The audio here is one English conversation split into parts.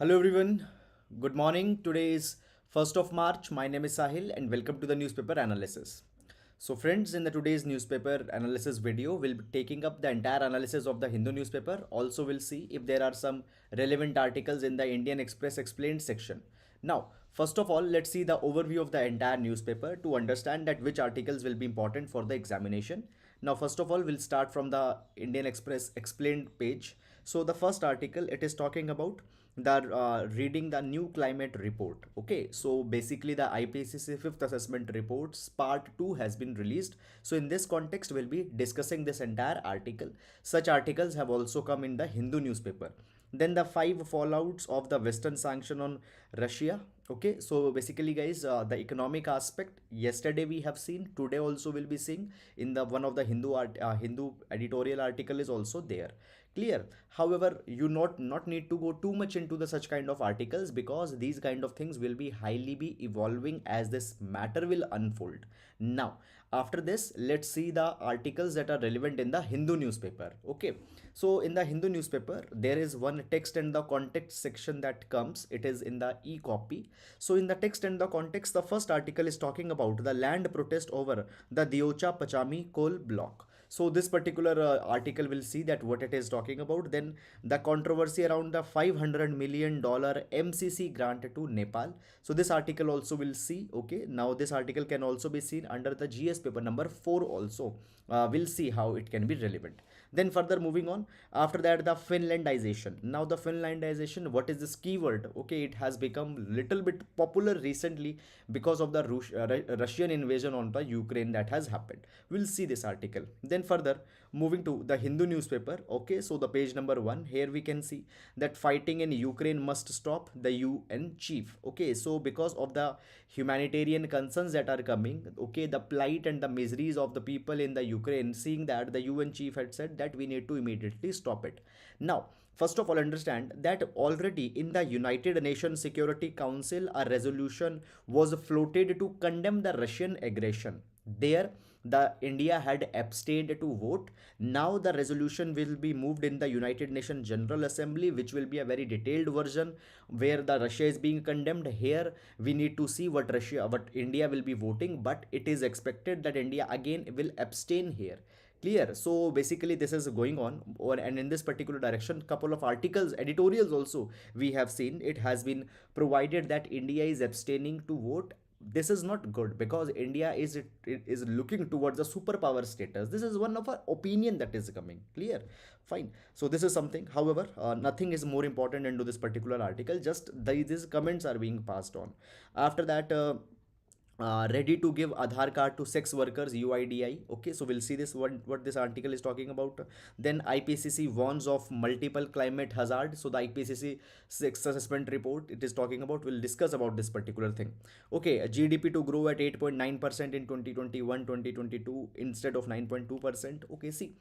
Hello everyone. Good morning. Today is 1st of March. My name is Sahil and welcome to the newspaper analysis. So friends, in the today's newspaper analysis video, we'll be taking up the entire analysis of the Hindu newspaper. Also, we'll see if there are some relevant articles in the Indian Express explained section. Now, first of all, let's see the overview of the entire newspaper to understand that which articles will be important for the examination. Now, first of all, we'll start from the Indian Express explained page. So the first article, it is talking about the reading the new climate report. Okay, so basically the IPCC fifth assessment reports part 2 has been released. So in this context, we'll be discussing this entire article. Such articles have also come in the Hindu newspaper. Then the five fallouts of the western sanction on Russia. Okay, so basically guys, the economic aspect yesterday we have seen, today also will be seeing in the one of the Hindu editorial article is also there. Clear. However, you not need to go too much into the such kind of articles, because these kind of things will be highly be evolving as this matter will unfold. Now, after this, let's see the articles that are relevant in the Hindu newspaper. Okay, so in the Hindu newspaper, there is one text and the context section that comes. It is in the e-copy. So in the text and the context, the first article is talking about the land protest over the Diocha Pachami coal block. So this particular article will see that what it is talking about. Then the controversy around the $500 million MCC grant to Nepal. So this article also will see. Okay, now this article can also be seen under the GS paper number 4 also. We'll see how it can be relevant. Then further moving on, after that the Finlandization. Now the Finlandization, what is this keyword? Okay, it has become little bit popular recently because of the Russian invasion on the Ukraine that has happened. We'll see this article. Then further moving to the Hindu newspaper. Okay, so the page number 1, here we can see that fighting in Ukraine must stop, the UN chief. Okay, so because of the humanitarian concerns that are coming, okay, the plight and the miseries of the people in the Ukraine, seeing that the UN chief had said that we need to immediately stop it. Now, first of all, understand that already in the United Nations Security Council, a resolution was floated to condemn the Russian aggression. There, the India had abstained to vote. Now the resolution will be moved in the United Nations General Assembly, which will be a very detailed version where the Russia is being condemned. Here we need to see what India will be voting, but it is expected that India again will abstain here. Clear. So basically this is going on, and in this particular direction, couple of articles, editorials also we have seen. It has been provided that India is abstaining to vote. This is not good, because India is looking towards a superpower status. This is one of our opinion that is coming. Clear. Fine. So this is something. However, nothing is more important into this particular article, just these comments are being passed on. After that, ready to give Aadhaar card to sex workers, UIDI. Okay, so we'll see this what this article is talking about. Then IPCC warns of multiple climate hazard. So the IPCC sixth assessment report it is talking about. We'll discuss about this particular thing. Okay, GDP to grow at 8.9% in 2021-2022 instead of 9.2%. Okay, see,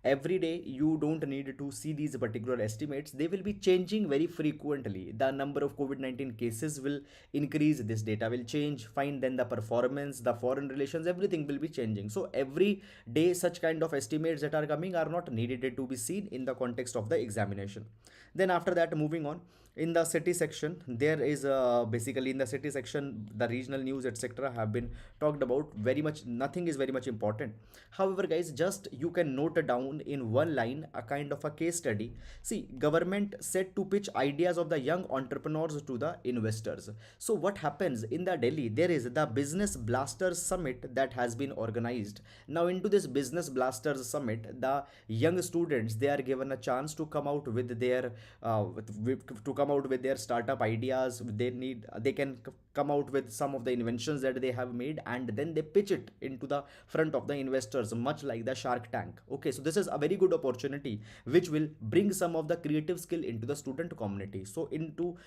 every day you don't need to see these particular estimates. They will be changing very frequently. The number of COVID-19 cases will increase, this data will change. Fine. Then the performance, the foreign relations, everything will be changing. So every day such kind of estimates that are coming are not needed to be seen in the context of the examination. Then after that, moving on, in the city section, there is basically in the city section the regional news etc have been talked about. Very much nothing is very much important. However guys, just you can note down in one line a kind of a case study. See, government set to pitch ideas of the young entrepreneurs to the investors. So what happens in the Delhi, there is the business blasters summit that has been organized. Now into this business blasters summit, the young students, they are given a chance to come out with their to come out with their startup ideas. They can come out with some of the inventions that they have made, and then they pitch it into the front of the investors, much like the Shark Tank. Okay, so this is a very good opportunity which will bring some of the creative skill into the student community. So into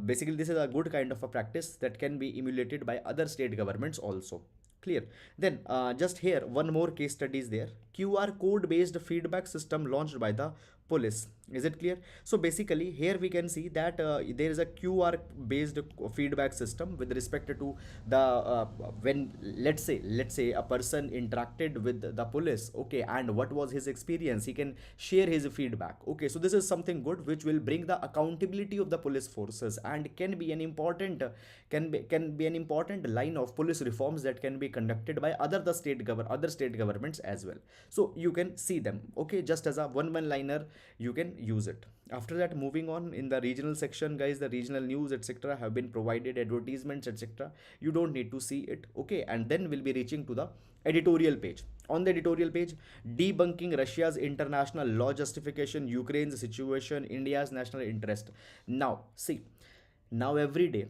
basically this is a good kind of a practice that can be emulated by other state governments also. Clear. Then just here one more case study is there. QR code based feedback system launched by the police. Is it clear? So basically here we can see that there is a QR based feedback system with respect to the when let's say a person interacted with the police, okay, and what was his experience, he can share his feedback. Okay, so this is something good which will bring the accountability of the police forces and can be an important can be an important line of police reforms that can be conducted by other state governments as well. So you can see them, okay, just as a one liner you can use it. After that, moving on in the regional section, guys, the regional news etc have been provided, advertisements etc, you don't need to see it, okay. And then we'll be reaching to the editorial page. On the editorial page, debunking Russia's international law justification, Ukraine's situation, India's national interest. Now see, now every day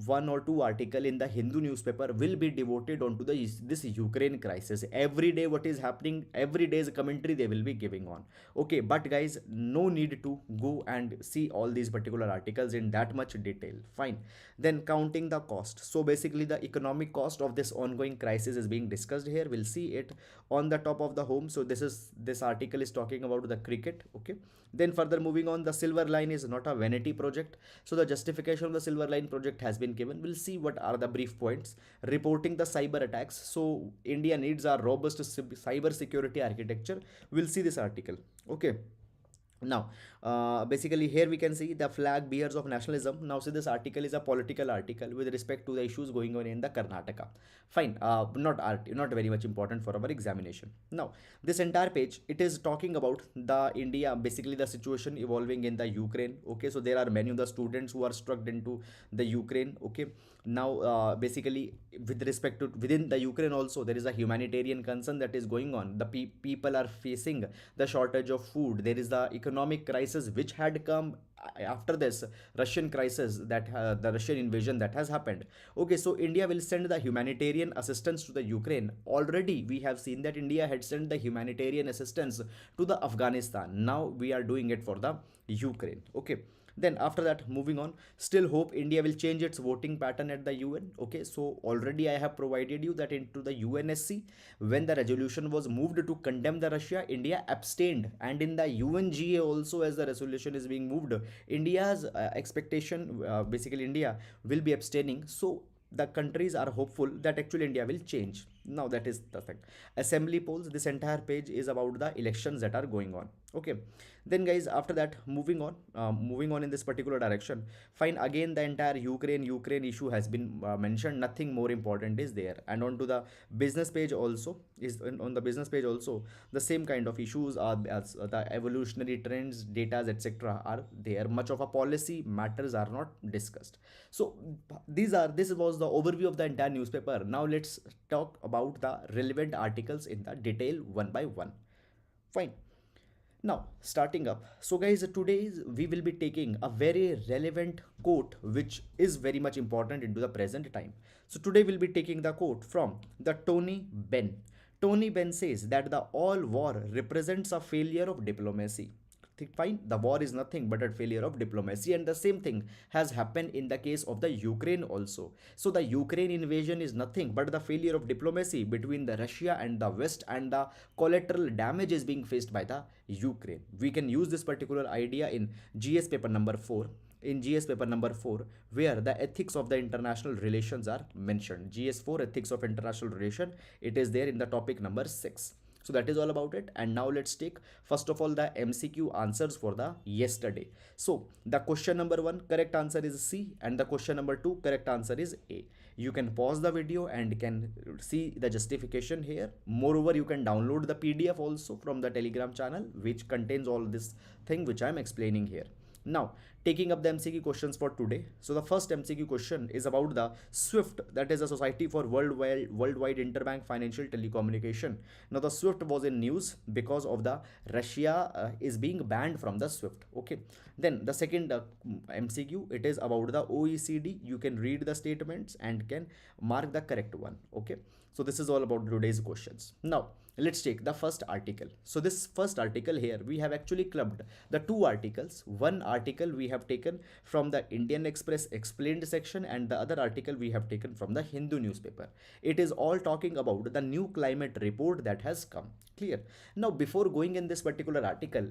one or two article in the Hindu newspaper will be devoted onto this Ukraine crisis. Every day what is happening, every day's commentary they will be giving on. Okay, but guys, no need to go and see all these particular articles in that much detail. Fine. Then counting the cost. So basically the economic cost of this ongoing crisis is being discussed here. We'll see it on the top of the home. So this article is talking about the cricket. Okay. Then further moving on, the silver line is not a vanity project. So the justification of the silver line project has been given. We'll see what are the brief points. Reporting the cyber attacks. So India needs a robust cyber security architecture. We'll see this article. Okay. Now basically here we can see the flag bearers of nationalism. Now see, this article is a political article with respect to the issues going on in the Karnataka. Fine. Not very much important for our examination. Now this entire page, it is talking about the India, basically the situation evolving in the Ukraine. Okay, so there are many of the students who are struck into the Ukraine. Okay, now basically with respect to within the Ukraine also, there is a humanitarian concern that is going on. The people are facing the shortage of food. There is the economic crisis which had come after this Russian crisis, that the Russian invasion that has happened. Okay, so India will send the humanitarian assistance to the Ukraine. Already we have seen that India had sent the humanitarian assistance to the Afghanistan. Now we are doing it for the Ukraine. Okay. Then after that, moving on, still hope India will change its voting pattern at the UN. Okay, so already I have provided you that into the UNSC, when the resolution was moved to condemn the Russia, India abstained, and in the UNGA also, as the resolution is being moved, India's expectation, basically India will be abstaining. So the countries are hopeful that actually India will change. Now that is the thing. Assembly polls, this entire page is about the elections that are going on. Okay, then guys, after that, moving on in this particular direction, fine, again the entire Ukraine issue has been mentioned. Nothing more important is there. And on to the business page also, on the business page also, the same kind of issues are as the evolutionary trends, data, etc are there. Much of a policy matters are not discussed. So this was the overview of the entire newspaper. Now let's talk about the relevant articles in the detail one by one. Fine. Now starting up, so guys, today we will be taking a very relevant quote which is very much important into the present time. So today we'll be taking the quote from the Tony Benn. Tony Benn says that the all war represents a failure of diplomacy. Fine, the war is nothing but a failure of diplomacy, and the same thing has happened in the case of the Ukraine also. So the Ukraine invasion is nothing but the failure of diplomacy between the Russia and the West, and the collateral damage is being faced by the Ukraine. We can use this particular idea in GS paper number 4. In GS paper number 4, where the ethics of the international relations are mentioned. GS 4, ethics of international relation, it is there in the topic number 6. So that is all about it. And now let's take first of all the MCQ answers for the yesterday. So the question number 1, correct answer is C, and the question number 2, correct answer is A. You can pause the video and can see the justification here. Moreover, you can download the PDF also from the Telegram channel, which contains all this thing which I am explaining here. Now, taking up the MCQ questions for today. So the first MCQ question is about the SWIFT, that is a Society for Worldwide Interbank Financial Telecommunication. Now the SWIFT was in news because of the Russia is being banned from the SWIFT. Okay. Then the second MCQ, it is about the OECD. You can read the statements and can mark the correct one. Okay. So this is all about today's questions. Now let's take the first article. So this first article here, we have actually clubbed the two articles. One article we have taken from the Indian Express explained section, and the other article we have taken from the Hindu newspaper. It is all talking about the new climate report that has come. Clear? Now, before going in this particular article,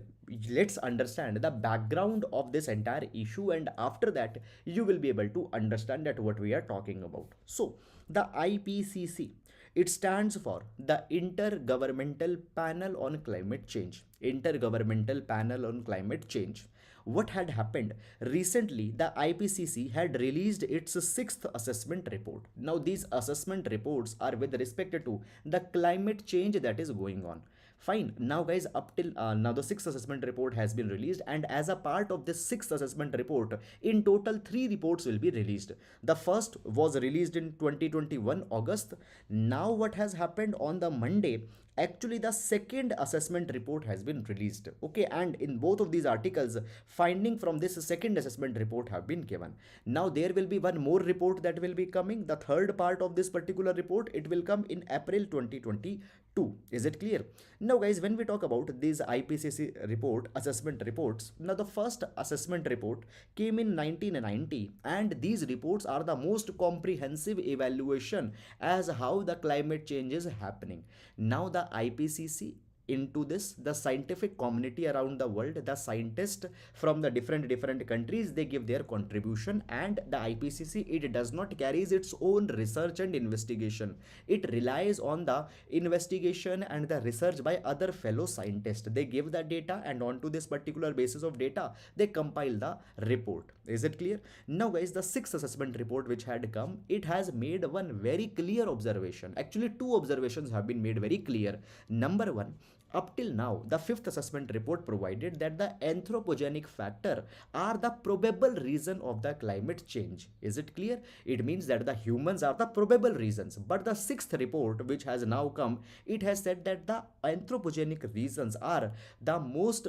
let's understand the background of this entire issue, and after that, you will be able to understand that what we are talking about. So, the IPCC, it stands for the Intergovernmental Panel on Climate Change. Intergovernmental Panel on Climate Change. What had happened? Recently, the IPCC had released its sixth assessment report. Now, these assessment reports are with respect to the climate change that is going on. Fine. Now, guys, up till now, the sixth assessment report has been released, and as a part of this sixth assessment report, in total, three reports will be released. The first was released in 2021 August. Now, what has happened on the Monday? Actually, the second assessment report has been released. Okay, and in both of these articles, finding from this second assessment report have been given. Now, there will be one more report that will be coming. The third part of this particular report, it will come in April 2022. Is it clear? Now, guys, when we talk about these IPCC report assessment reports, now the first assessment report came in 1990, and these reports are the most comprehensive evaluation as how the climate change is happening. Now, the IPCC, into this, the scientific community around the world, the scientists from the different countries, they give their contribution, and the IPCC, it does not carries its own research and investigation. It relies on the investigation and the research by other fellow scientists. They give the data, and onto this particular basis of data, they compile the report. Is it clear? Now, guys, the sixth assessment report which had come, it has made one very clear observation. Actually, two observations have been made very clear. Number one, up till now, the fifth assessment report provided that the anthropogenic factor are the probable reason of the climate change. Is it clear? It means that the humans are the probable reasons. But the sixth report, which has now come, it has said that the anthropogenic reasons are the most,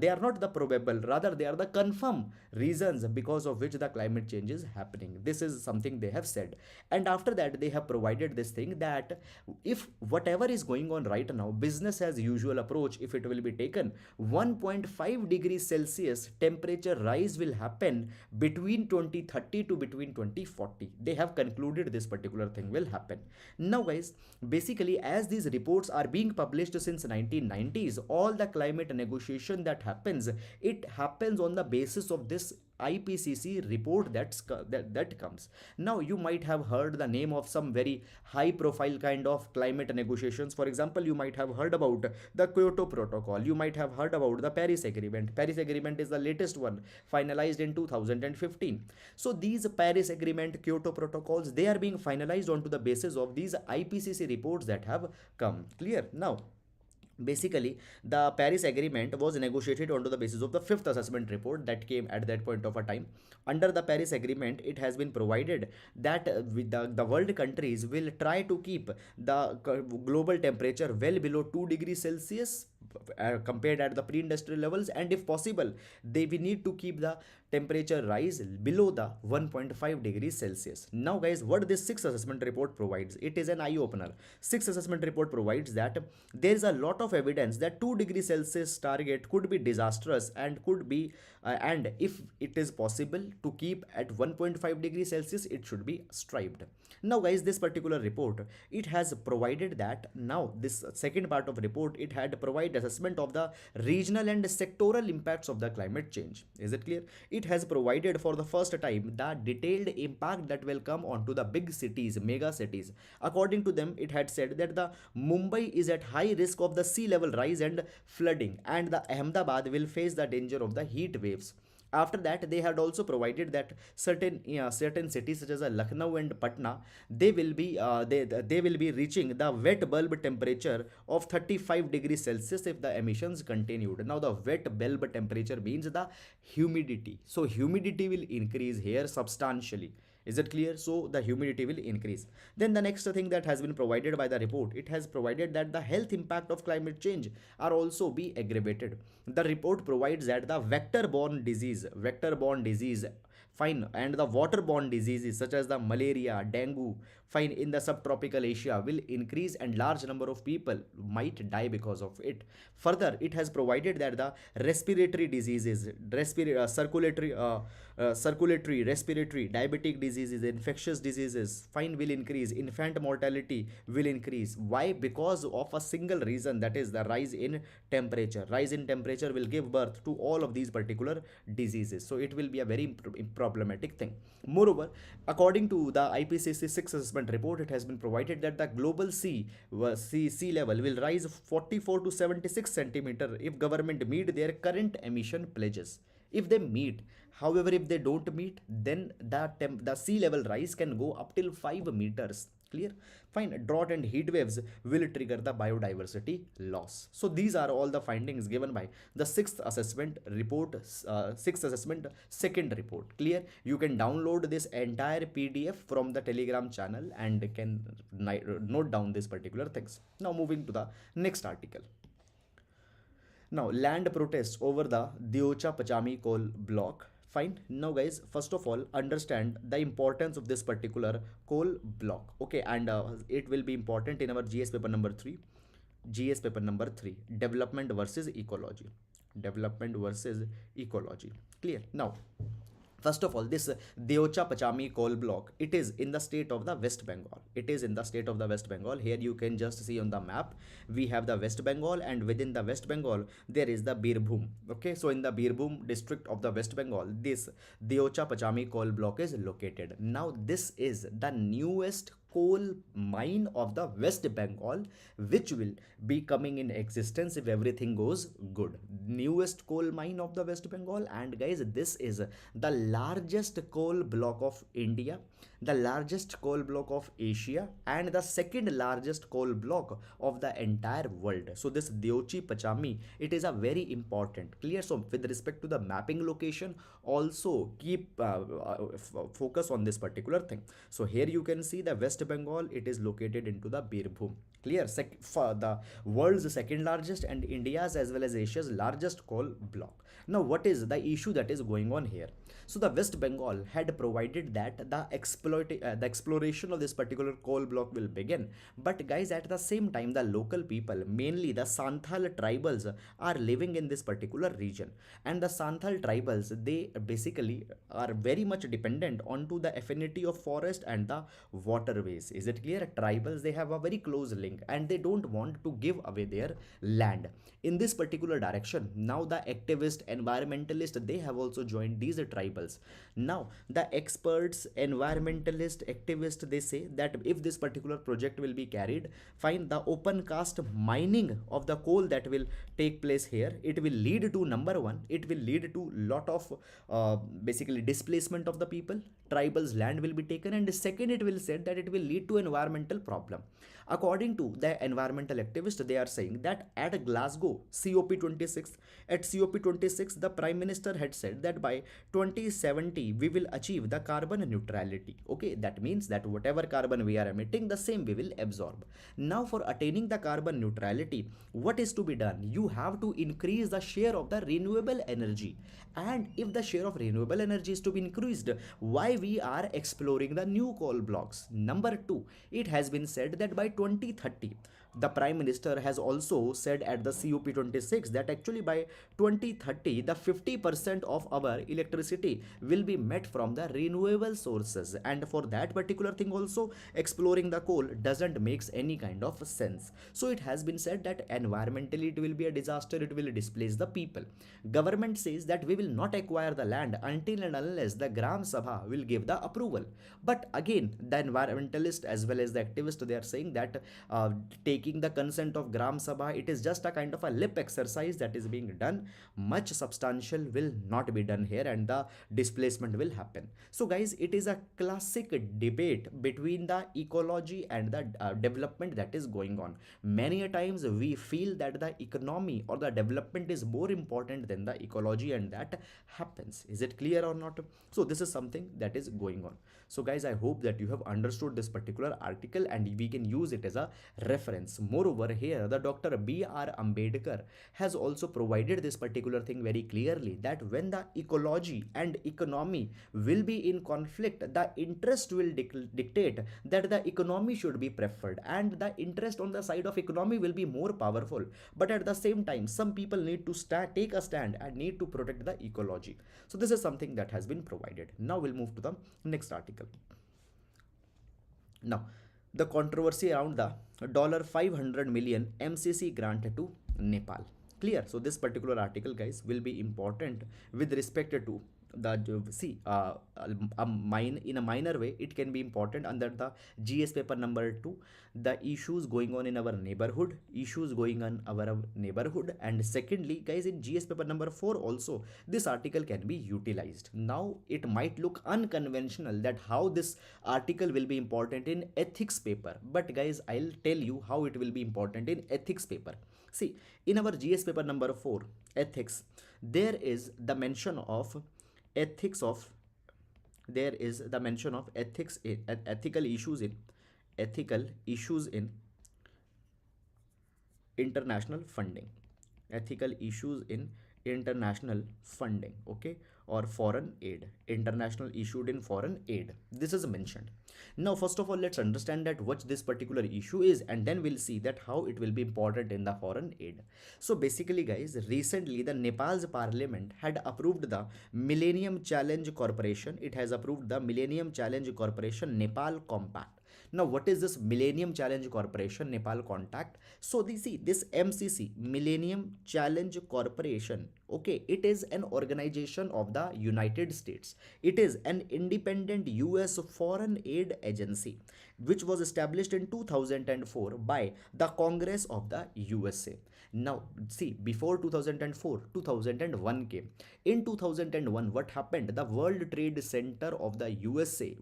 they are not the probable, rather they are the confirmed reasons because of which the climate change is happening. This is something they have said. And after that, they have provided this thing that if whatever is going on right now, business as usual approach, if it will be taken, 1.5 degrees Celsius temperature rise will happen between 2030 to between 2040. They have concluded this particular thing will happen. Now, guys, basically, as these reports are being published since 1990s, all the climate negotiation that happens, it happens on the basis of this IPCC report that comes. Now, you might have heard the name of some very high profile kind of climate negotiations. For example, you might have heard about the Kyoto Protocol. You might have heard about the Paris Agreement. Paris Agreement is the latest one, finalized in 2015. So these Paris Agreement, Kyoto Protocols, they are being finalized onto the basis of these IPCC reports that have come. Clear? Now, basically, the Paris Agreement was negotiated onto the basis of the fifth assessment report that came at that point of a time. Under the Paris Agreement, it has been provided that with the world countries will try to keep the global temperature well below 2 degrees Celsius compared at the pre-industrial levels, and if possible, we need to keep the temperature rise below the 1.5 degrees Celsius. Now, guys, what this sixth assessment report provides, it is an eye opener. Sixth assessment report provides that there is a lot of evidence that 2 degrees Celsius target could be disastrous and could be and if it is possible to keep at 1.5 degrees Celsius, it should be striped. Now, guys, this particular report, it has provided that now this second part of report, it had provided assessment of the regional and sectoral impacts of the climate change. Is it clear? It has provided for the first time the detailed impact that will come onto the big cities, mega cities. According to them, it had said that the Mumbai is at high risk of the sea level rise and flooding, and the Ahmedabad will face the danger of the heat waves. After that, they had also provided that certain cities such as Lucknow and Patna, they will be reaching the wet bulb temperature of 35 degrees Celsius if the emissions continued. Now, the wet bulb temperature means the humidity. So humidity will increase here substantially. Is it clear? So the humidity will increase. Then the next thing that has been provided by the report, it has provided that the health impact of climate change are also be aggravated. The report provides that the vector-borne disease fine, and the waterborne diseases such as the malaria, dengue, fine, in the subtropical Asia will increase and large number of people might die because of it. Further, it has provided that the respiratory diseases, circulatory, respiratory, diabetic diseases, infectious diseases, fine, will increase. Infant mortality will increase. Why? Because of a single reason, that is the rise in temperature. Rise in temperature will give birth to all of these particular diseases. So it will be a very problematic thing. Moreover, according to the IPCC 6th assessment report, it has been provided that the global sea level will rise 44 to 76 centimeter if government meet their current emission pledges. If they meet, however, if they don't meet, then the sea level rise can go up till 5 meters. Clear? Fine. Drought and heat waves will trigger the biodiversity loss. So these are all the findings given by the sixth assessment report, sixth assessment second report. Clear? You can download this entire PDF from the Telegram channel and can note down these particular things. Now moving to the next article. Now, land protests over the Diocha Pachami coal block. Fine. Now, guys, first of all, understand the importance of this particular coal block. Okay, and it will be important in our GS paper number 3. GS paper number 3, development versus ecology. Development versus ecology. Clear? Now, first of all, this Deocha Pachami coal block, it is in the state of the West Bengal. It is in the state of the West Bengal. Here you can just see on the map, we have the West Bengal, and within the West Bengal, there is the Birbhum. Okay, so in the Birbhum district of the West Bengal, this Deocha Pachami coal block is located. Now, this is the newest coal mine of the West Bengal, which will be coming in existence if everything goes good. Newest coal mine of the West Bengal, and guys, this is the largest coal block of India, the largest coal block of Asia, and the second largest coal block of the entire world. So this Deochi Pachami, it is a very important. Clear? So with respect to the mapping location, also keep focus on this particular thing. So here you can see the West Bengal, it is located into the Birbhum. Clear? For the world's second largest and India's as well as Asia's largest coal block. Now, what is the issue that is going on here? So the West Bengal had provided that the exploration of this particular coal block will begin. But guys, at the same time, the local people, mainly the Santhal tribals, are living in this particular region. And the Santhal tribals, they basically are very much dependent onto the affinity of forest and the waterways. Is it clear? Tribals, they have a very close link and they don't want to give away their land. In this particular direction, now the activist, environmentalists, they have also joined these tribals. Now, the experts, environmentalist, activists, they say that if this particular project will be carried, fine, the open cast mining of the coal that will take place here, it will lead to, number one, it will lead to lot of basically displacement of the people. Tribals' land will be taken, and second, it will said that it will lead to environmental problem. According to the environmental activists, they are saying that at Glasgow COP26, at COP26, the Prime Minister had said that by 2070 we will achieve the carbon neutrality. Okay, that means that whatever carbon we are emitting, the same we will absorb. Now, for attaining the carbon neutrality, what is to be done? You have to increase the share of the renewable energy. And if the share of renewable energy is to be increased, why we are exploring the new coal blocks? Number two, it has been said that by 2030, the Prime Minister has also said at the COP26 that actually by 2030, the 50% of our electricity will be met from the renewable sources. And for that particular thing also, exploring the coal doesn't make any kind of sense. So it has been said that environmentally it will be a disaster, it will displace the people. Government says that we will not acquire the land until and unless the Gram Sabha will give the approval. But again, the environmentalist as well as the activist, they are saying that taking the consent of Gram Sabha, it is just a kind of a lip exercise that is being done. Much substantial will not be done here and the displacement will happen. So guys, it is a classic debate between the ecology and the development that is going on. Many a times we feel that the economy or the development is more important than the ecology, and that happens. Is it clear or not? So this is something that is going on. So guys, I hope that you have understood this particular article and we can use it as a reference. citizens. Moreover, here the Dr. B.R. Ambedkar has also provided this particular thing very clearly, that when the ecology and economy will be in conflict, the interest will dictate that the economy should be preferred, and the interest on the side of economy will be more powerful. But at the same time, some people need to take a stand and need to protect the ecology. So this is something that has been provided. Now we'll move to the next article. Now, the controversy around the $500 million MCC grant to Nepal. Clear? So this particular article, guys, will be important with respect to the see in a minor way it can be important under the GS paper number 2, the issues going on in our neighborhood, and secondly, guys, in GS paper number 4 also this article can be utilized. Now it might look unconventional that how this article will be important in ethics paper, but guys, I'll tell you how it will be important in ethics paper. See, in our GS paper number 4 ethics, there is the mention of ethics of ethics in ethical issues in international funding, okay, or foreign aid, international issued in foreign aid. This is mentioned. Now first of all, let's understand that what this particular issue is, and then we'll see that how it will be important in the foreign aid. So basically, guys, recently the Nepal's parliament had approved the Millennium Challenge Corporation. It has approved the Millennium Challenge Corporation Nepal Compact. Now, what is this Millennium Challenge Corporation Nepal Compact? So this MCC, Millennium Challenge Corporation, okay, it is an organization of the United States. It is an independent US foreign aid agency which was established in 2004 by the Congress of the USA. Now see, before 2004, 2001 came. In 2001, what happened? The World Trade Center of the USA,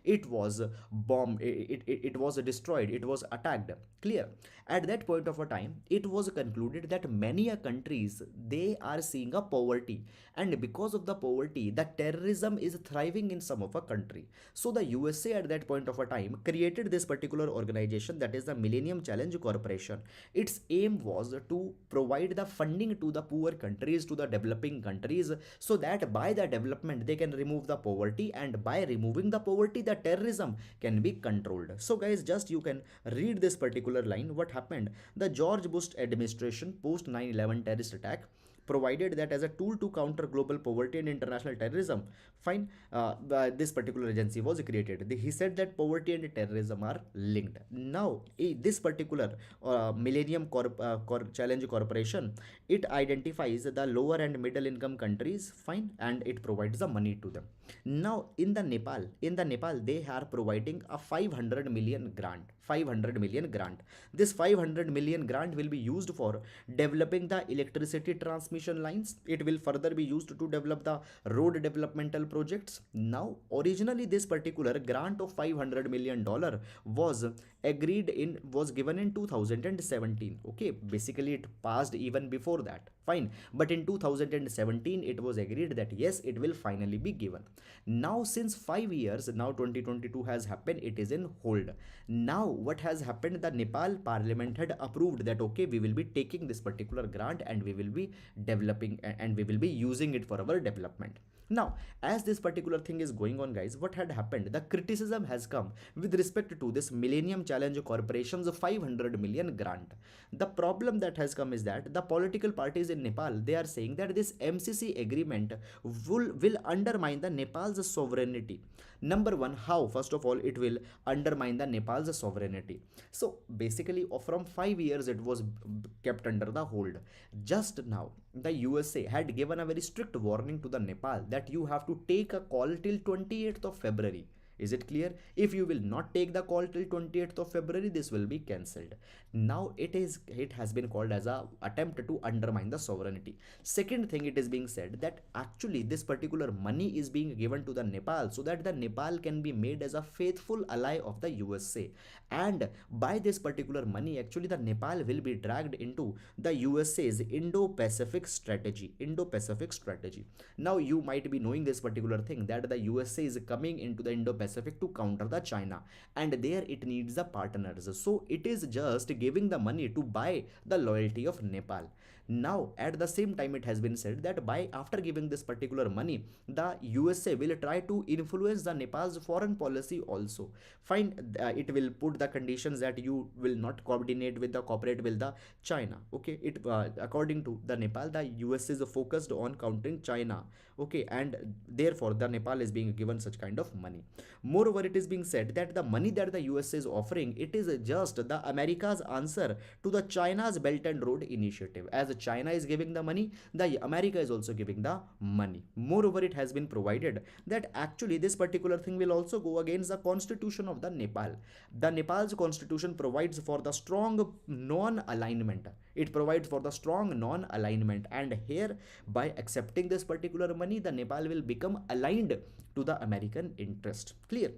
it was bombed, it was destroyed, it was attacked. Clear? At that point of a time, it was concluded that many countries, they are seeing a poverty, and because of the poverty, the terrorism is thriving in some of a country. So the USA at that point of a time created this particular organization, that is the Millennium Challenge Corporation. Its aim was to provide the funding to the poor countries, to the developing countries, so that by the development they can remove the poverty, and by removing the poverty, the terrorism can be controlled. So guys, just you can read this particular line. What happened? The George Bush administration post 9/11 terrorist attack provided that as a tool to counter global poverty and international terrorism. Fine, this particular agency was created. He said that poverty and terrorism are linked. Now this particular Millennium Challenge Corporation, it identifies the lower and middle income countries, fine, and it provides the money to them. Now in the Nepal, they are providing a 500 million grant. This 500 million grant will be used for developing the electricity transmission lines. It will further be used to develop the road developmental projects. Now originally this particular grant of $500 million was given in 2017. Okay, basically it passed even before that, fine, but in 2017 it was agreed that yes, it will finally be given. Now since 5 years, now 2022 has happened, it is in hold. Now what has happened? The Nepal parliament had approved that okay, we will be taking this particular grant and we will be developing and we will be using it for our development. Now as this particular thing is going on, guys, what had happened? The criticism has come with respect to this Millennium Challenge Corporation's 500 million grant. The problem that has come is that the political parties in Nepal, they are saying that this MCC agreement will undermine the Nepal's sovereignty. Number one, how? First of all, it will undermine the Nepal's sovereignty. So basically from 5 years it was kept under the hold. Just now the USA had given a very strict warning to the Nepal that you have to take a call till 28th of February. Is it clear? If you will not take the call till 28th of February, this will be cancelled. Now it has been called as a attempt to undermine the sovereignty. Second thing, it is being said that actually this particular money is being given to the Nepal so that the Nepal can be made as a faithful ally of the USA. And by this particular money, actually the Nepal will be dragged into the USA's Indo-Pacific strategy. Now you might be knowing this particular thing, that the USA is coming into the Indo-Pacific Indo-Pacific to counter the China, and there it needs the partners. So it is just giving the money to buy the loyalty of Nepal. Now at the same time, it has been said that by after giving this particular money, the USA will try to influence the Nepal's foreign policy also. Find it will put the conditions that you will not coordinate with the cooperate with the China. Okay, it according to the Nepal, the US is focused on countering China. Okay, and therefore the Nepal is being given such kind of money. Moreover, it is being said that the money that the US is offering, it is just the America's answer to the China's Belt and Road Initiative. As China is giving the money, the America is also giving the money. Moreover, it has been provided that actually this particular thing will also go against the constitution of the Nepal. The Nepal's constitution provides for the strong non-alignment. It provides for the strong non-alignment, and here by accepting this particular money, the Nepal will become aligned to the American interest. Clear?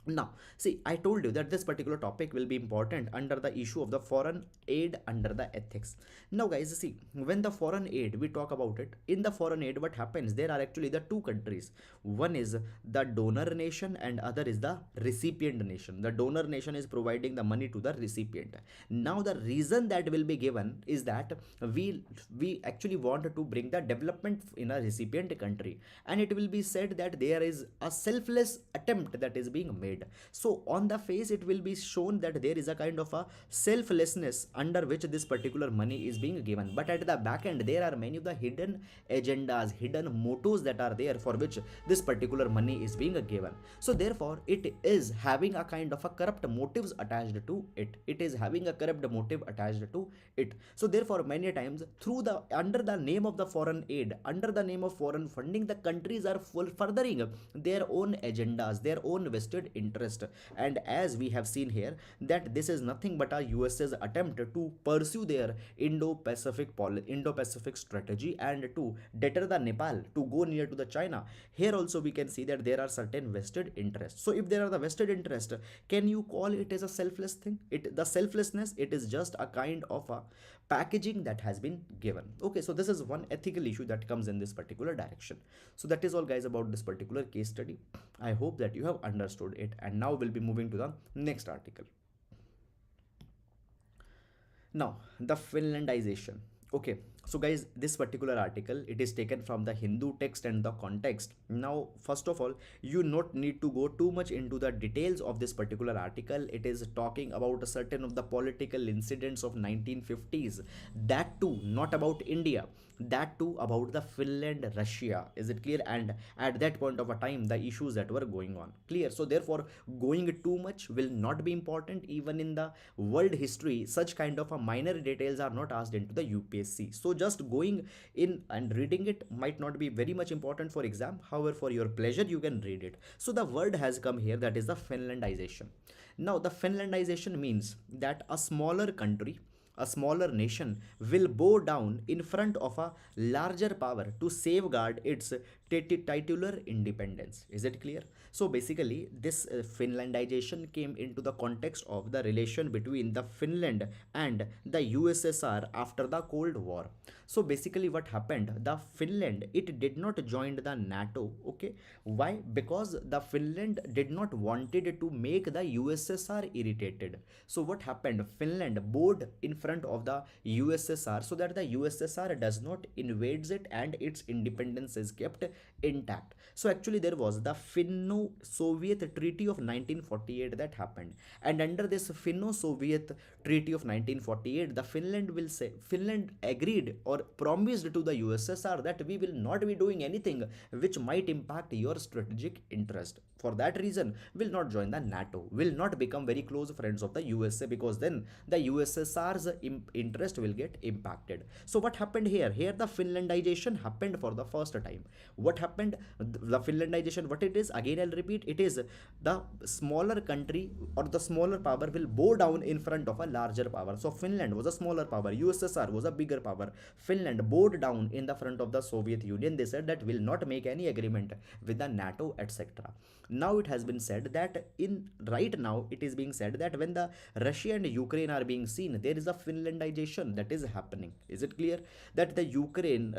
Now, see, I told you that this particular topic will be important under the issue of the foreign aid under the ethics. Now, guys, see, when the foreign aid, we talk about it, in the foreign aid, what happens? There are actually the two countries. One is the donor nation and other is the recipient nation. The donor nation is providing the money to the recipient. Now, the reason that will be given is that we actually want to bring the development in a recipient country, and it will be said that there is a selfless attempt that is being made. So on the face it will be shown that there is a kind of a selflessness under which this particular money is being given, but at the back end there are many of the hidden agendas, hidden motives that are there for which this particular money is being given. So therefore it is having a kind of a corrupt motives attached to it. It is having a corrupt motive attached to it. So therefore many times through the under the name of the foreign aid, under the name of foreign funding, the countries are furthering their own agendas, their own vested interest. And as we have seen here that this is nothing but a USA's attempt to pursue their Indo-Pacific strategy and to deter the Nepal to go near to the China. Here also we can see that there are certain vested interests. So if there are the vested interest, can you call it as a selfless thing? The selflessness, it is just a kind of a packaging that has been given. Okay, so this is one ethical issue that comes in this particular direction. So that is all, guys, about this particular case study. I hope that you have understood it, and now we'll be moving to the next article. Now, the Finlandization. Okay, so guys, this particular article, it is taken from the Hindu text and the context. Now, first of all, you not need to go too much into the details of this particular article. It is talking about a certain of the political incidents of 1950s. That too, not about India. That too about the Finland, Russia. Is it clear? And at that point of a time, the issues that were going on. Clear? So therefore, going too much will not be important. Even in the world history, such kind of a minor details are not asked into the UPSC. So just going in and reading it might not be very much important for exam. However, for your pleasure, you can read it. So the word has come here, that is the Finlandization. Now, the Finlandization means that a smaller country, a smaller nation will bow down in front of a larger power to safeguard its titular independence. Is it clear? So basically this Finlandization came into the context of the relation between the Finland and the USSR after the Cold War. So basically what happened, the Finland, it did not join the NATO. Okay, why? Because the Finland did not wanted to make the USSR irritated. So what happened, Finland bowed in front of the USSR so that the USSR does not invades it and its independence is kept intact. So actually there was the Finno-Soviet Treaty of 1948 that happened, and under this Finno-Soviet Treaty of 1948, the Finland agreed or promised to the USSR that we will not be doing anything which might impact your strategic interest. For that reason, will not join the NATO, will not become very close friends of the USA, because then the USSR's interest will get impacted. So what happened here? Here the Finlandization happened for the first time. What happened? The Finlandization, what it is? Again, I'll repeat. It is the smaller country or the smaller power will bow down in front of a larger power. So Finland was a smaller power, USSR was a bigger power. Finland bowed down in the front of the Soviet Union. They said that will not make any agreement with the NATO, etc. Now it has been said that in right now it is being said that when the Russia and Ukraine are being seen, there is a Finlandization that is happening. Is it clear that the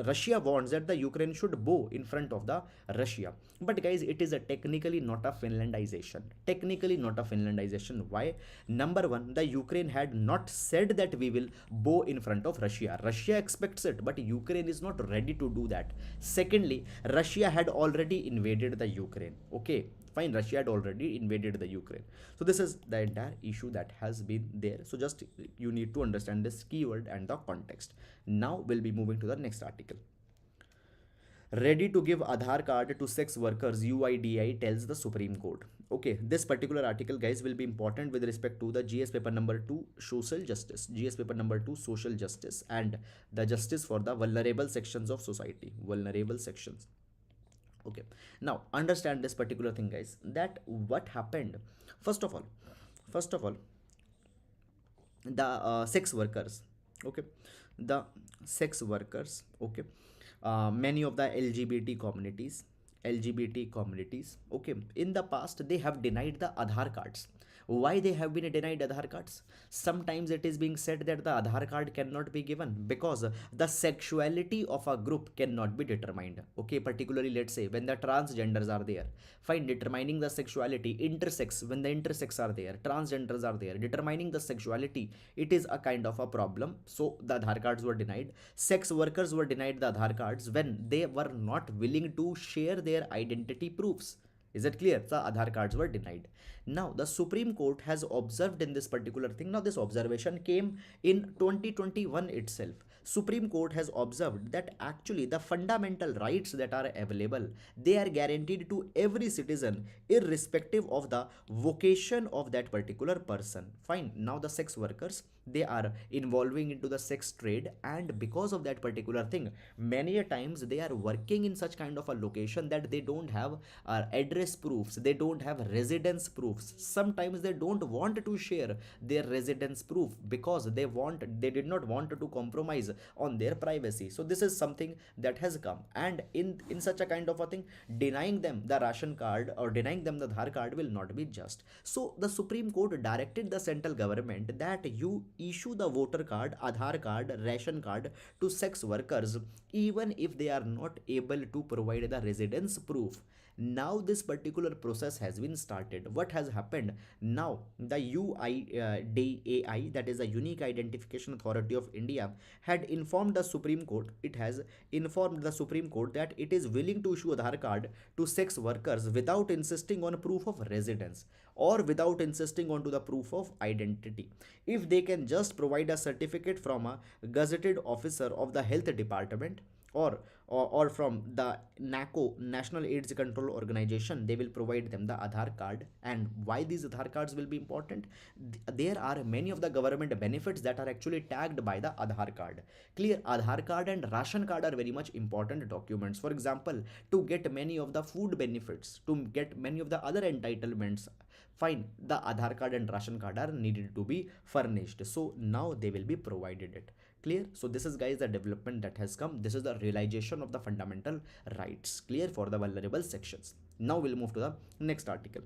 Russia wants that the Ukraine should bow in front of the Russia? But guys, it is a technically not a Finlandization. Technically not a Finlandization. Why? Number one, the Ukraine had not said that we will bow in front of Russia. Russia expects it, but Ukraine is not ready to do that. Secondly, Russia had already invaded the Ukraine. Okay, fine, Russia had already invaded the Ukraine. So this is the entire issue that has been there. So just you need to understand this keyword and the context. Now we'll be moving to the next article. Ready to give Aadhaar card to sex workers, UIDI tells the Supreme Court. Okay, this particular article, guys, will be important with respect to the GS paper number 2, social justice, GS paper number 2, social justice, and the justice for the vulnerable sections of society, vulnerable sections. Okay, now understand this particular thing, guys, that what happened. First of all, the sex workers, okay, the sex workers, okay, many of the lgbt communities, okay, in the past they have denied the Aadhaar cards. Why they have been denied Aadhaar cards? Sometimes it is being said that the Aadhaar card cannot be given because the sexuality of a group cannot be determined. Okay, particularly let's say when the transgenders are there, fine, determining the sexuality, intersex, when the intersex are there, transgenders are there, determining the sexuality, it is a kind of a problem. So the Aadhaar cards were denied. Sex workers were denied the Aadhaar cards when they were not willing to share their identity proofs. Is it clear? The Aadhaar cards were denied. Now, the Supreme Court has observed in this particular thing. Now, this observation came in 2021 itself. Supreme Court has observed that actually the fundamental rights that are available, they are guaranteed to every citizen irrespective of the vocation of that particular person. Fine. Now, the sex workers, they are involving into the sex trade, and because of that particular thing, many a times they are working in such kind of a location that they don't have address proofs, they don't have residence proofs. Sometimes they don't want to share their residence proof because they did not want to compromise on their privacy. So this is something that has come, and in such a kind of a thing, denying them the ration card or denying them the Aadhaar card will not be just. So the Supreme Court directed the central government that you issue the voter card, Aadhaar card, ration card to sex workers even if they are not able to provide the residence proof. Now this particular process has been started. What has happened? Now the UIDAI, that is a Unique Identification Authority of India, had informed the Supreme Court. It has informed the Supreme Court that it is willing to issue Aadhaar card to sex workers without insisting on proof of residence or without insisting on to the proof of identity, if they can just provide a certificate from a gazetted officer of the health department, or from the NACO, National AIDS Control Organization. They will provide them the Aadhaar card. And why these Aadhaar cards will be important? There are many of the government benefits that are actually tagged by the Aadhaar card. Clear? Aadhaar card and ration card are very much important documents. For example, to get many of the food benefits, to get many of the other entitlements, fine, the Aadhaar card and ration card are needed to be furnished. So now they will be provided it. Clear? So this is, guys, the development that has come. This is the realization of the fundamental rights, clear, for the vulnerable sections. Now we'll move to the next article.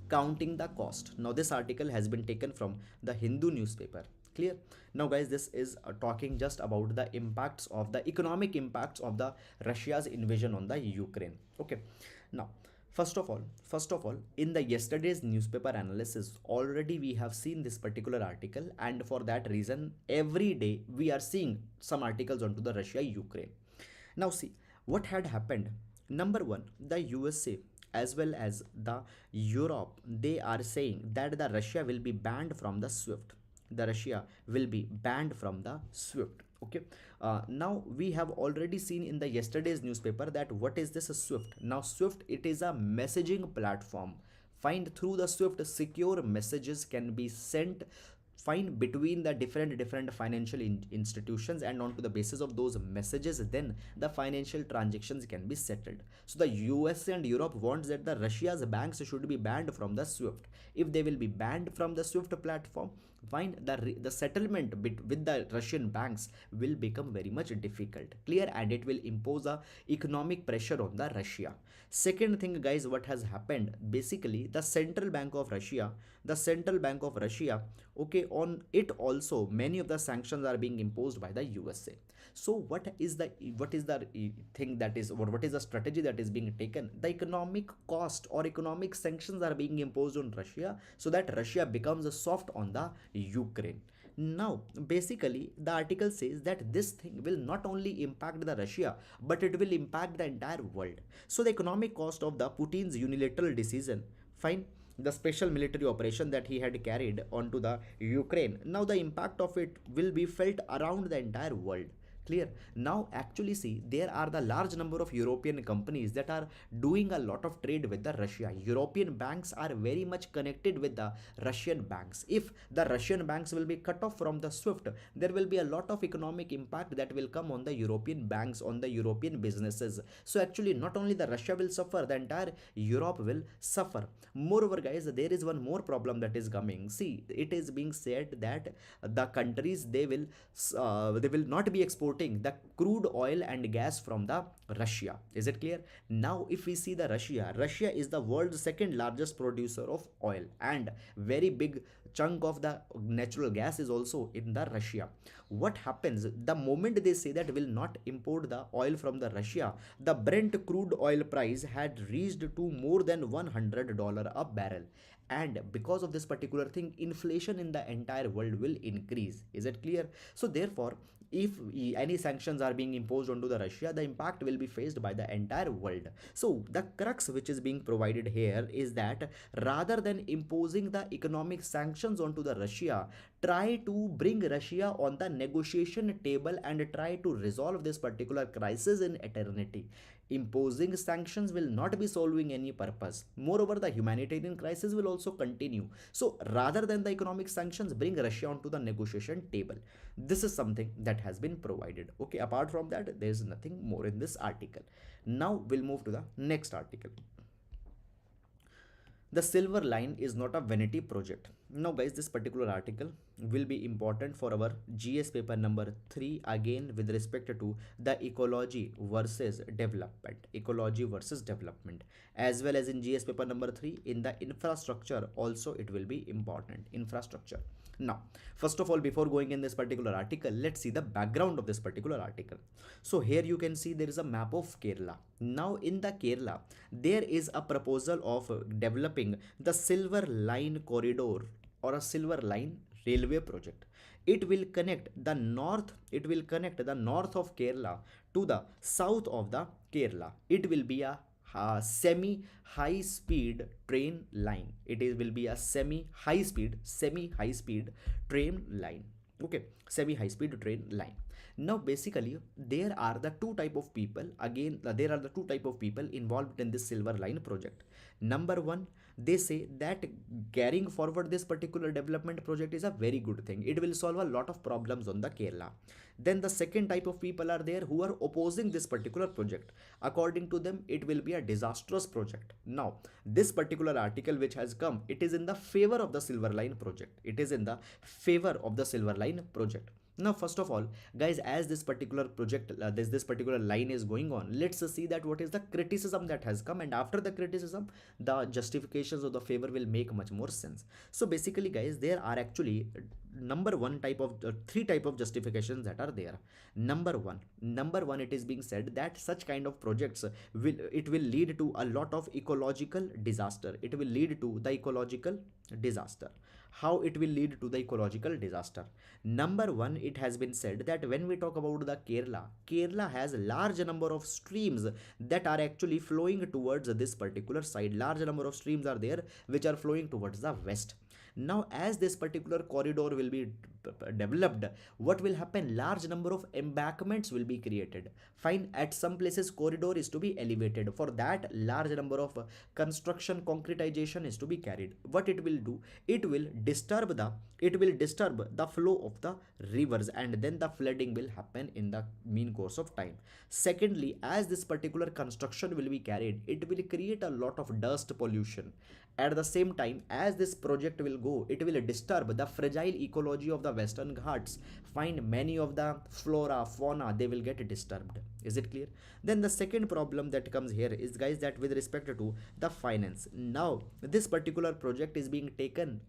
Counting the cost. Now this article has been taken from the Hindu newspaper. Clear? Now guys, this is talking just about the impacts of the economic impacts of the Russia's invasion on the Ukraine. Okay. Now first of all, in the yesterday's newspaper analysis, already we have seen this particular article, and for that reason, every day we are seeing some articles onto the Russia-Ukraine. Now see, what had happened. Number one, the USA as well as the Europe, they are saying that the Russia will be banned from the SWIFT. The Russia will be banned from the SWIFT. Okay. Now we have already seen in the yesterday's newspaper that what is this SWIFT? Now SWIFT, it is a messaging platform. Find through the SWIFT, secure messages can be sent, find between the different financial institutions, and on to the basis of those messages, then the financial transactions can be settled. So the US and Europe wants that the Russia's banks should be banned from the SWIFT. If they will be banned from the SWIFT platform, Fine, the settlement with the Russian banks will become very much difficult, clear, and it will impose a economic pressure on the Russia. Second thing, guys, what has happened? Basically, the central bank of Russia, okay, on it also many of the sanctions are being imposed by the USA. So what is the thing that is, or what is the strategy that is being taken? The economic cost or economic sanctions are being imposed on Russia so that Russia becomes a soft on the Ukraine. Now, basically, the article says that this thing will not only impact the Russia, but it will impact the entire world. So the economic cost of the Putin's unilateral decision, fine, the special military operation that he had carried onto the Ukraine, now the impact of it will be felt around the entire world. Clear. Now actually see, there are the large number of European companies that are doing a lot of trade with the Russia. European banks are very much connected with the Russian banks. If the Russian banks will be cut off from the SWIFT, there will be a lot of economic impact that will come on the European banks, on the European businesses. So actually not only the Russia will suffer, the entire Europe will suffer. Moreover, guys, there is one more problem that is coming. See, it is being said that the countries, they will not be exporting the crude oil and gas from the Russia. Is it clear? Now if we see the Russia is the world's second largest producer of oil, and very big chunk of the natural gas is also in the Russia. What happens the moment they say that will not import the oil from the Russia? The Brent crude oil price had reached to more than $100 a barrel, and because of this particular thing, inflation in the entire world will increase. Is it clear? So therefore, if any sanctions are being imposed onto the Russia, the impact will be faced by the entire world. So the crux which is being provided here is that rather than imposing the economic sanctions onto the Russia, try to bring Russia on the negotiation table and try to resolve this particular crisis in eternity. Imposing sanctions will not be solving any purpose. Moreover, the humanitarian crisis will also continue. So rather than the economic sanctions, bring Russia onto the negotiation table. This is something that has been provided. Okay, apart from that, there is nothing more in this article. Now we'll move to the next article. The silver line is not a vanity project. Now guys, this particular article will be important for our GS paper number 3, again with respect to the ecology versus development. Ecology versus development, as well as in GS paper number 3 in the infrastructure also it will be important. Infrastructure. Now, first of all, before going in this particular article, let's see the background of this particular article. So here you can see there is a map of Kerala. Now in the Kerala, there is a proposal of developing the Silver Line corridor or a Silver Line railway project. It will connect the north of Kerala to the south of the Kerala. It will be a semi high speed train line. Will be a semi high speed train line. Okay, semi high speed train line. Now basically there are the two type of people, there are the two type of people involved in this Silver Line project. Number one, they say that carrying forward this particular development project is a very good thing. It will solve a lot of problems on the Kerala. Then the second type of people are there who are opposing this particular project. According to them, it will be a disastrous project. Now, this particular article which has come, it is in the favor of the Silver Line project. It is in the favor of the Silver Line project. Now, first of all, guys, as this particular project, this particular line is going on, let's see that what is the criticism that has come, and after the criticism, the justifications of the favor will make much more sense. So basically, guys, there are actually three type of justifications that are there. Number one, it is being said that such kind of projects will lead to a lot of ecological disaster. It will lead to the ecological disaster. How it will lead to the ecological disaster? Number one, it has been said that when we talk about the Kerala has a large number of streams that are actually flowing towards this particular side. Large number of streams are there which are flowing towards the west. Now, as this particular corridor will be developed, what will happen? Large number of embankments will be created. Fine, at some places corridor is to be elevated. For that, large number of construction concretization is to be carried. What it will do? It will disturb the flow of the rivers, and then the flooding will happen in the mean course of time. Secondly, as this particular construction will be carried, it will create a lot of dust pollution. At the same time, as this project will go, it will disturb the fragile ecology of the Western Ghats. Find many of the flora, fauna, they will get disturbed. Is it clear? Then the second problem that comes here is, guys, that with respect to the finance. Now, this particular project is being taken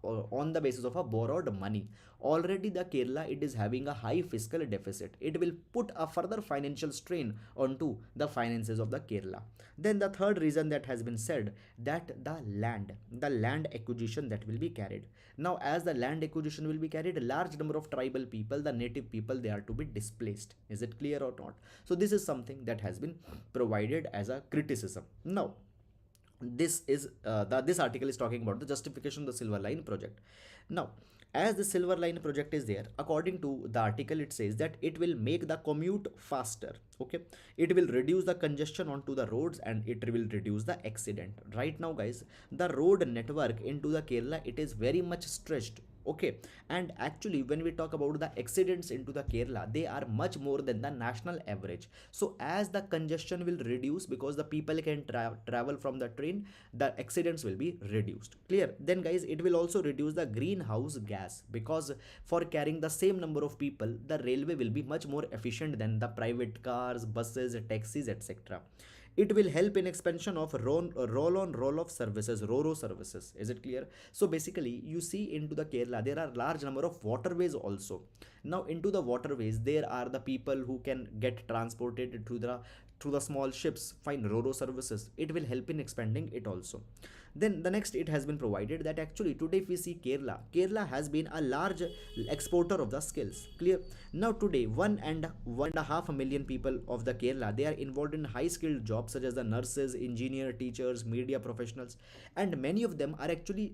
on the basis of a borrowed money. Already the Kerala, it is having a high fiscal deficit. It will put a further financial strain onto the finances of the Kerala. Then the third reason that has been said, that the land acquisition that will be carried. Now, as the land acquisition will be carried, a large number of tribal people, the native people, they are to be displaced. Is it clear or not? So this is something that has been provided as a criticism. Now, this article is talking about the justification of the Silver Line project. Now, as the Silver Line project is there, according to the article, it says that it will make the commute faster. Okay, it will reduce the congestion onto the roads and it will reduce the accident. Right now, guys, the road network into the Kerala, it is very much stretched. Okay, and actually when we talk about the accidents into the Kerala, they are much more than the national average. So as the congestion will reduce, because the people can travel from the train, the accidents will be reduced. Clear? Then, guys, it will also reduce the greenhouse gas, because for carrying the same number of people, the railway will be much more efficient than the private cars, buses, taxis, etc. It will help in expansion of roll on roll off services, ro services. Is it clear? So basically, you see into the Kerala, there are large number of waterways also. Now into the waterways, there are the people who can get transported through the small ships. Fine, ro services, it will help in expanding it also. Then the next, it has been provided that actually today if we see Kerala has been a large exporter of the skills. Clear? Now today 1.5 million people of the Kerala, they are involved in high skilled jobs such as the nurses, engineer, teachers, media professionals, and many of them are actually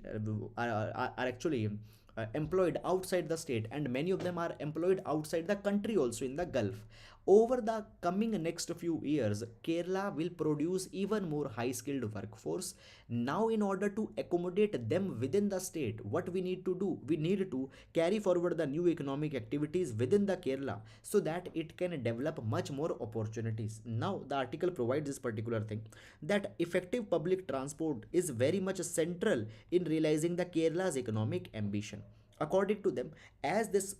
employed outside the state, and many of them are employed outside the country also in the Gulf. Over the coming next few years, Kerala will produce even more high skilled workforce. Now, in order to accommodate them within the state, what we need to do, we need to carry forward the new economic activities within the Kerala so that it can develop much more opportunities. Now, the article provides this particular thing, that effective public transport is very much central in realizing the Kerala's economic ambition. According to them, as this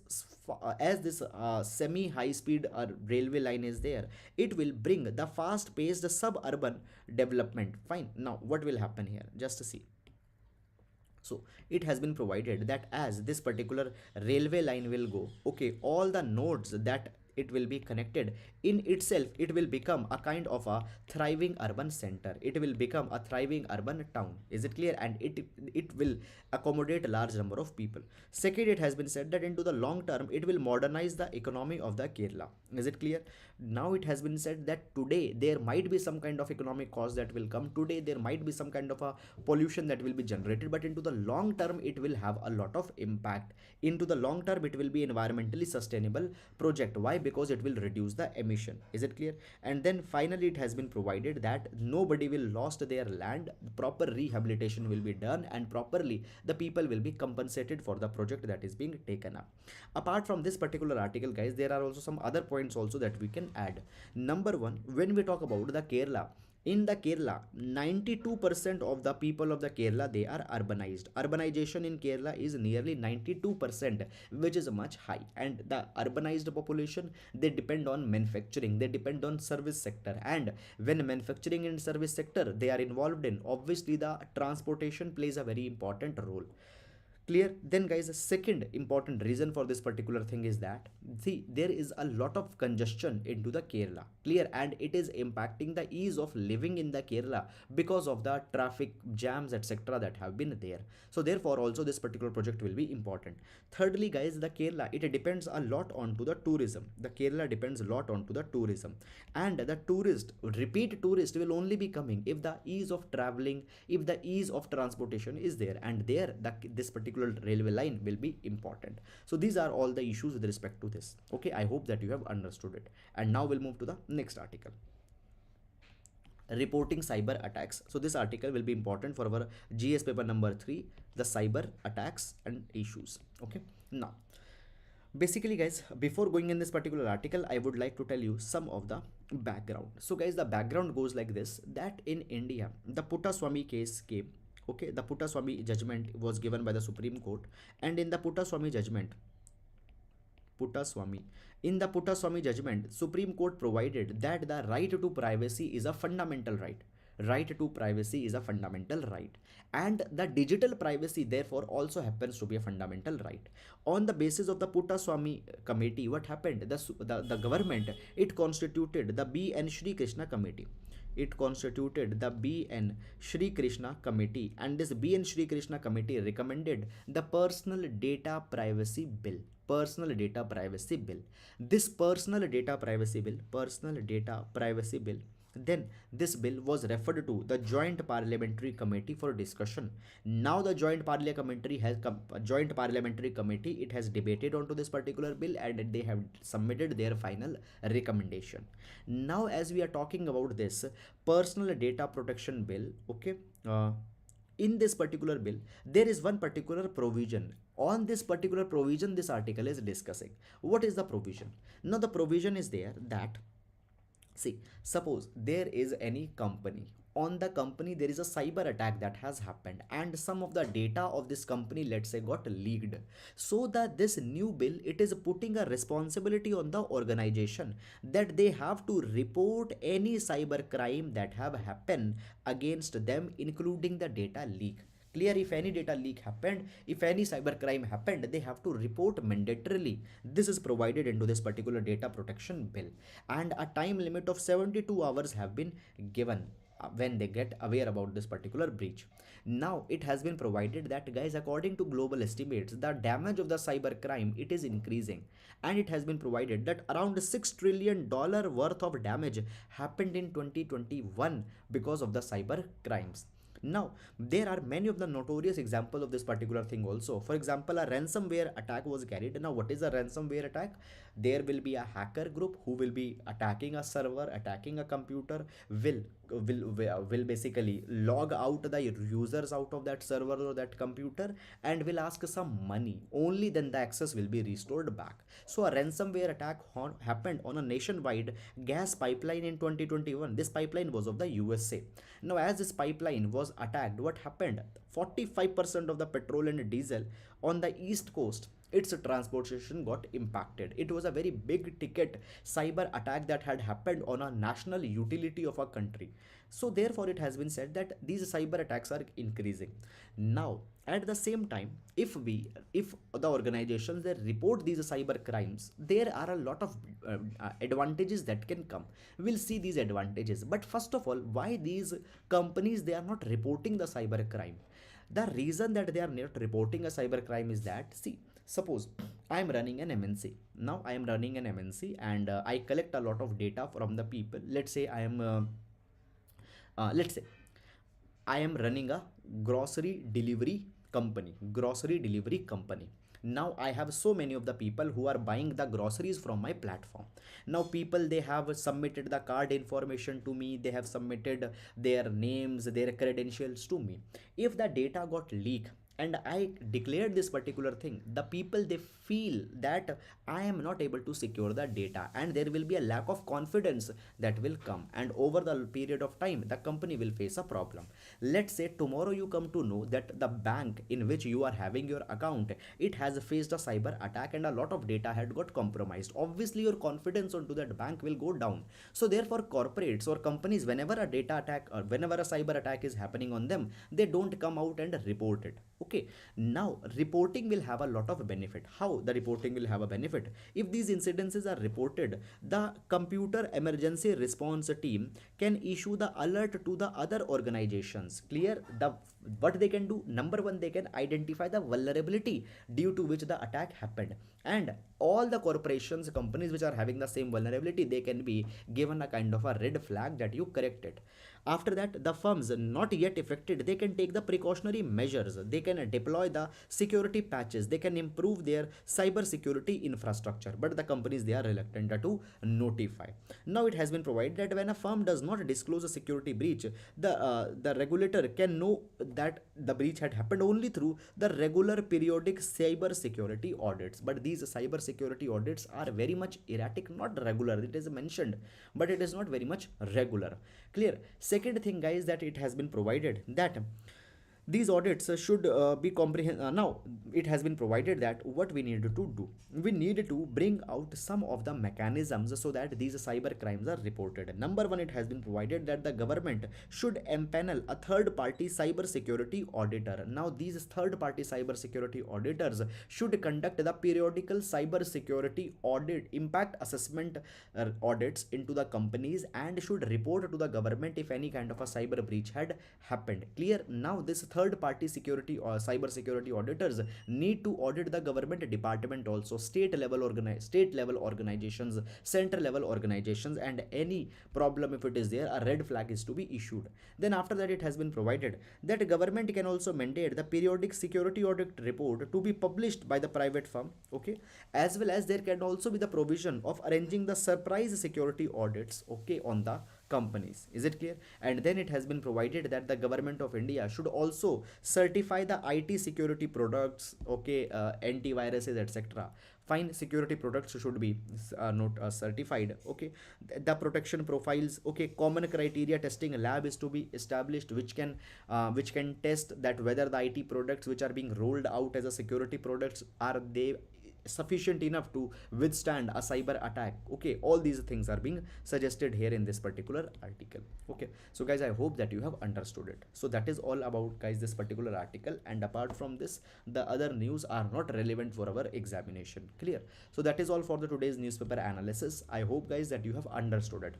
semi high speed railway line is there, it will bring the fast paced suburban development. Fine. Now what will happen here, just to see. So it has been provided that as this particular railway line will go, okay, all the nodes that it will be connected, in itself it will become a kind of a thriving urban center. It will become a thriving urban town. Is it clear? And it will accommodate a large number of people. Second, it has been said that into the long term it will modernize the economy of the Kerala. Is it clear? Now it has been said that today there might be some kind of economic cost that will come. Today there might be some kind of a pollution that will be generated, but into the long term it will have a lot of impact. Into the long term it will be environmentally sustainable project. Why? Because it will reduce the emission. Is it clear? And then finally it has been provided that nobody will lost their land, proper rehabilitation will be done, and properly the people will be compensated for the project that is being taken up. Apart from this particular article, guys, there are also some other points also that we can add. Number one, when we talk about the Kerala, in the Kerala, 92% of the people of the Kerala, they are urbanized. Urbanization in Kerala is nearly 92%, which is much high. And the urbanized population, they depend on manufacturing, they depend on service sector. And when manufacturing and service sector they are involved in, obviously the transportation plays a very important role. Clear? Then, guys, the second important reason for this particular thing is that, see, there is a lot of congestion into the Kerala. Clear? And it is impacting the ease of living in the Kerala because of the traffic jams, etc. that have been there. So therefore also this particular project will be important. Thirdly, guys, the Kerala, it depends a lot onto the tourism. The Kerala depends a lot onto the tourism, and the repeat tourist will only be coming if the ease of traveling, if the ease of transportation is there, and there this particular railway line will be important. So these are all the issues with respect to this. Okay, I hope that you have understood it. And now we'll move to the next article, reporting cyber attacks. So this article will be important for our GS paper number 3, the cyber attacks and issues. Okay, now basically, guys, before going in this particular article, I would like to tell you some of the background. So guys, the background goes like this, that in India the Puttaswamy case came. Okay, the Puttaswamy judgment was given by the Supreme Court, and in the Puttaswamy judgment, Puttaswamy. In the Puttaswamy judgment, Supreme Court provided that the right to privacy is a fundamental right. Right to privacy is a fundamental right. And the digital privacy, therefore, also happens to be a fundamental right. On the basis of the Puttaswamy committee, what happened? The government, it constituted the B. N. Shri Krishna committee. It constituted the B.N. Shri Krishna Committee, and this B.N. Shri Krishna Committee recommended the Personal Data Privacy Bill. Personal Data Privacy Bill. This Personal Data Privacy Bill, then this bill was referred to the Joint Parliamentary Committee for discussion. Now the Joint Parliamentary Committee, it has debated onto this particular bill, and they have submitted their final recommendation. Now as we are talking about this Personal Data Protection Bill, okay, in this particular bill there is one particular provision. On this particular provision this article is discussing. What is the provision? Now the provision is there that, see, suppose there is any company. On the company there is a cyber attack that has happened, and some of the data of this company, let's say, got leaked. So that this new bill, it is putting a responsibility on the organization that they have to report any cyber crime that have happened against them, including the data leak. Clear? If any data leak happened, if any cyber crime happened, they have to report mandatorily. This is provided into this particular data protection bill, and a time limit of 72 hours have been given when they get aware about this particular breach. Now it has been provided that, guys, according to global estimates, the damage of the cyber crime, it is increasing, and it has been provided that around $6 trillion worth of damage happened in 2021 because of the cyber crimes. Now, there are many of the notorious examples of this particular thing also. For example, a ransomware attack was carried. Now, what is a ransomware attack? There will be a hacker group who will be attacking a server, attacking a computer, will basically log out the users out of that server or that computer, and will ask some money. Only then the access will be restored back. So, a ransomware attack happened on a nationwide gas pipeline in 2021. This pipeline was of the USA. Now, as this pipeline was attacked, what happened? 45% of the petrol and diesel on the east coast, its transportation got impacted. It was a very big ticket cyber attack that had happened on a national utility of a country. So therefore it has been said that these cyber attacks are increasing. Now at the same time, if the organizations, they report these cyber crimes, there are a lot of advantages that can come. We'll see these advantages, but first of all, why these companies, they are not reporting the cyber crime? The reason that they are not reporting a cyber crime is that, see, suppose I am running an MNC. Now I am running an MNC, and I collect a lot of data from the people. Let's say I am running a grocery delivery company. Now I have so many of the people who are buying the groceries from my platform. Now people, they have submitted the card information to me, they have submitted their names, their credentials to me. If the data got leaked and I declared this particular thing, the people, they feel that I am not able to secure the data, and there will be a lack of confidence that will come, and over the period of time the company will face a problem. Let's say tomorrow you come to know that the bank in which you are having your account, it has faced a cyber attack and a lot of data had got compromised. Obviously your confidence onto that bank will go down. So therefore corporates or companies, whenever a data attack or whenever a cyber attack is happening on them, they don't come out and report it. Okay, now reporting will have a lot of benefit. How the reporting will have a benefit? If these incidences are reported, the computer emergency response team can issue the alert to the other organizations. Clear? What they can do, number one, they can identify the vulnerability due to which the attack happened, and all the corporations, companies which are having the same vulnerability, they can be given a kind of a red flag that you correct it. After that, the firms not yet affected, they can take the precautionary measures, they can deploy the security patches, they can improve their cyber security infrastructure, but the companies, they are reluctant to notify. Now it has been provided that when a firm does not disclose a security breach, the regulator can know that the breach had happened only through the regular periodic cyber security audits. But these cyber security audits are very much erratic, not regular. It is mentioned, but it is not very much regular. Clear? Second thing, guys, that it has been provided that These audits should be comprehensive. Now it has been provided that what we need to do, we need to bring out some of the mechanisms so that these cyber crimes are reported. Number one, it has been provided that the government should empanel a third party cyber security auditor. Now these third party cyber security auditors should conduct the periodical cyber security audit impact assessment audits into the companies and should report to the government if any kind of a cyber breach had happened. Clear? Now this third party security or cyber security auditors need to audit the government department also, state level organizations, center level organizations, and any problem if it is there, a red flag is to be issued. Then after that, it has been provided that government can also mandate the periodic security audit report to be published by the private firm, okay, as well as there can also be the provision of arranging the surprise security audits, okay, on the companies. Is it clear? And then it has been provided that the government of India should also certify the IT security products, okay, antiviruses, etc. Fine, security products should be not certified, okay. The protection profiles, okay, common criteria testing lab is to be established which can test that whether the IT products which are being rolled out as a security products are they sufficient enough to withstand a cyber attack. Okay, all these things are being suggested here in this particular article. Okay, so guys, I hope that you have understood it. So that is all about, guys, this particular article, and apart from this, the other news are not relevant for our examination. Clear? So that is all for the today's newspaper analysis. I hope, guys, that you have understood it.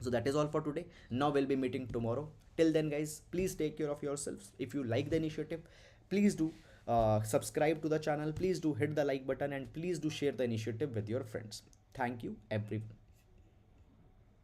So that is all for today. Now we'll be meeting tomorrow. Till then, guys, please take care of yourselves. If you like the initiative, please do subscribe to the channel, please do hit the like button, and please do share the initiative with your friends. Thank you everyone.